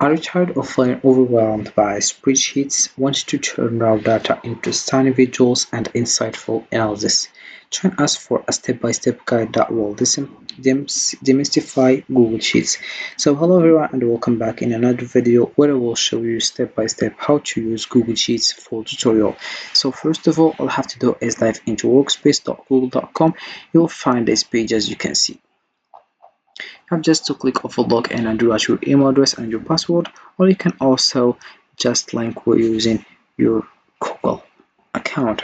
Are you tired of feeling overwhelmed by spreadsheets? Want to turn raw data into stunning visuals and insightful analysis? Join us for a step-by-step guide that will demystify Google Sheets. So hello everyone and welcome back in another video where I will show you step by step how to use Google Sheets full tutorial. So first of all you have to do is dive into workspace.google.com. You will find this page as you can see. You have just to click off a login and do your email address and your password, or you can also just link we're using your Google account.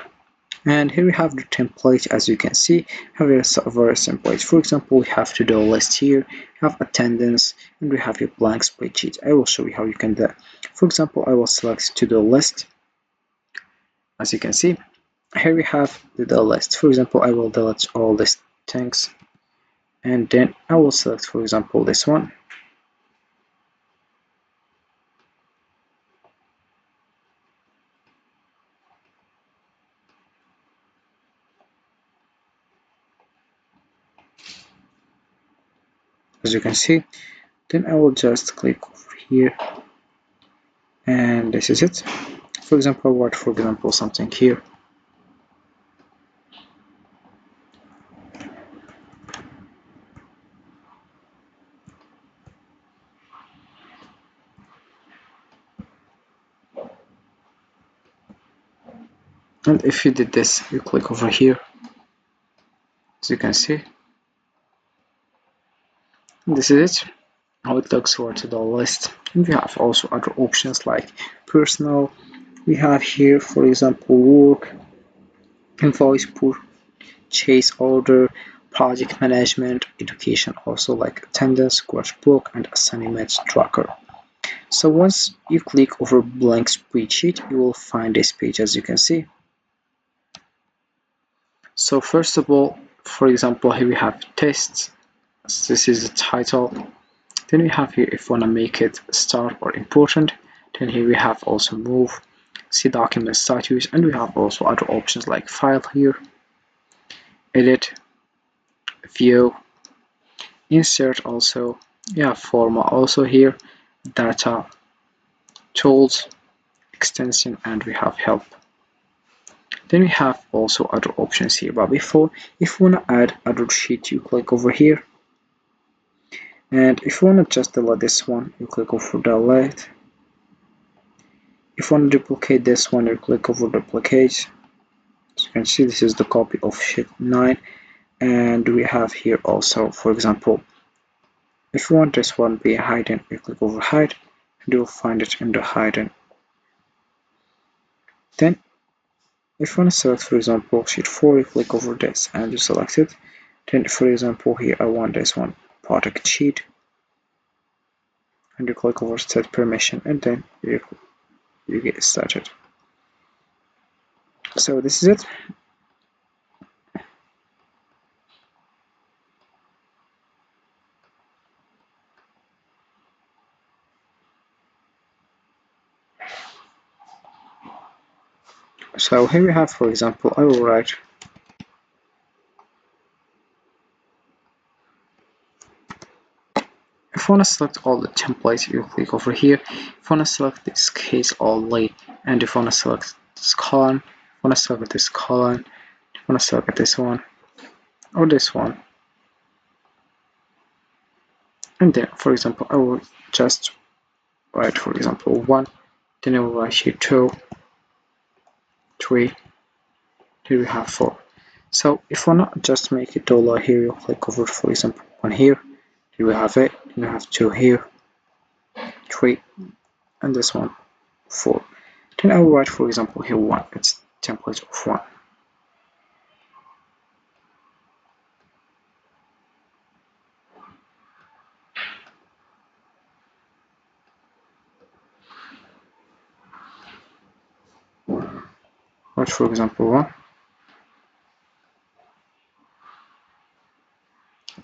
And here we have the template. As you can see, have a very simple. For example, we have to-do list here, we have attendance, and we have a blank spreadsheet. I will show you how you can do that. For example, I will select to-do list. As you can see, here we have the to-do list. For example, I will delete all these things, and then I will select, for example, this one. As you can see, then I will just click over here, and this is it. For example, what for example something here. And if you did this, you click over here, as you can see, and this is it, how it looks for to the list. And we have also other options like personal. We have here, for example, work, invoice, purchase order, project management, education, also like attendance, scratchbook, and assignment tracker. So once you click over blank spreadsheet, you will find this page as you can see. So first of all, for example, here we have tests. This is the title. Then we have here if you want to make it start or important. Then here we have also move, see document status, and we have also other options like file here, edit, view, insert also. We have format also here, data, tools, extension, and we have help. Then we have also other options here, but before, if you want to add other sheet, you click over here, and if you want to just delete this one, you click over delete. If you want to duplicate this one, you click over duplicate. As you can see, this is the copy of sheet 9, and we have here also, for example, if you want this one be hidden, you click over hide, and you'll find it in the hidden. Then if you want to select, for example, sheet 4, you click over this and you select it. Then for example here I want this one product sheet, and you click over set permission, and then you get started. So this is it. So here we have, for example, I will write if you want to select all the templates, you click over here. If you want to select this case only, and if you want to select this column, if you want to select this column, if you want to select this one or this one, and then for example I will just write, for example, 1, then I will write here 2, 3, here we have 4. So if you want to just make it dollar here, you click over, for example, 1 here, here we have it, you have 2 here, 3, and this one 4. Then I will write, for example, here 1, it's template of 1. Write, for example, 1,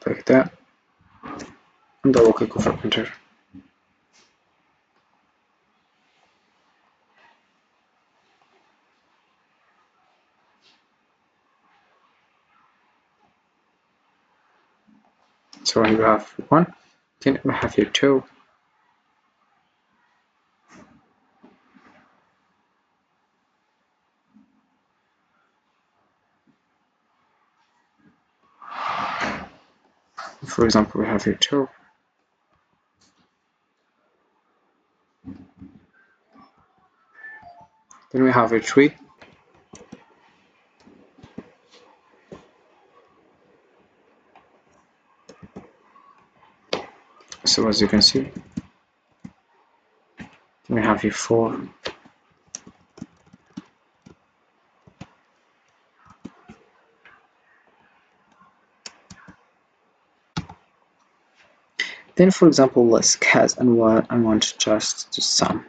like that, and I will click over enter. So here we have 1, then we have here 2, For example, we have here 2. Then we have a 3. So as you can see, then we have here 4. Then for example, let's cast and want just to sum.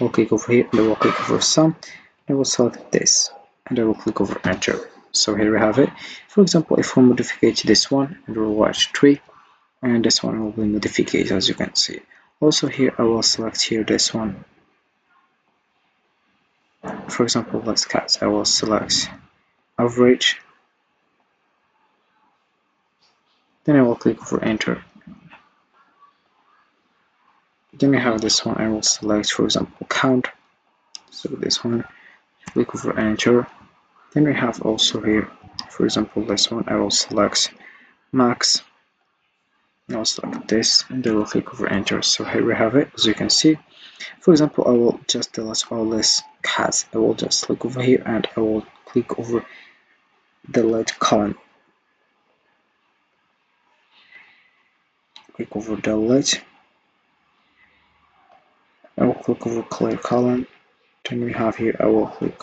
I'll click over here and I will click over sum. I will select this and I will click over enter. So here we have it. For example, if we modify this one, and we'll watch 3, and this one will be modified as you can see. Also here I will select here this one. For example, let's cast. I will select average. Then I will click over enter. Then we have this one. I will select, for example, count. So this one, click over enter. Then we have also here, for example, this one. I will select max. I'll select this and I will click over enter. So here we have it, as you can see. For example, I will just delete all this cats. I will just click over here and I will click over delete column. Click over delete. I will click over clear column. Then we have here, I will click,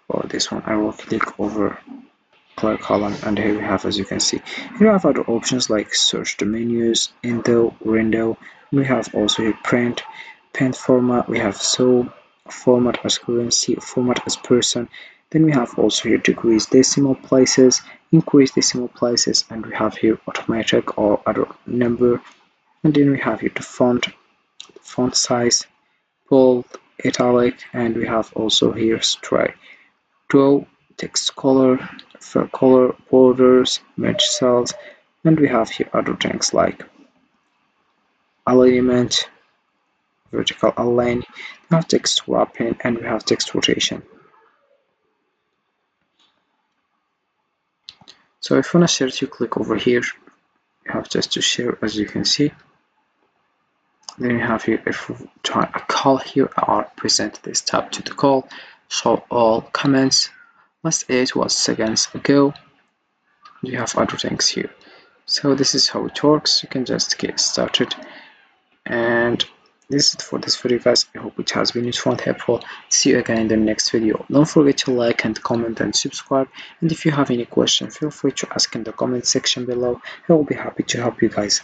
or this one, I will click over clear column, and here we have, as you can see, here we have other options like search the menus, indo, window. We have also here print format. We have so format as currency, format as person. Then we have also here decrease decimal places, increase decimal places, and we have here automatic or other number. And then we have here the font size, bold, italic, and we have also here stripe, draw, text color, fill color, borders, match cells, and we have here other things like alignment, vertical align, we have text wrapping, and we have text rotation. So if you want to share it, you click over here. You have just to share, as you can see. Then you have here, if we join a call here, or present this tab to the call, show all comments. Last 8 was seconds ago. You have other things here. So this is how it works. You can just get started. And this is it for this video, guys. I hope it has been useful and helpful. See you again in the next video. Don't forget to like and comment and subscribe. And if you have any question, feel free to ask in the comment section below. I will be happy to help you guys.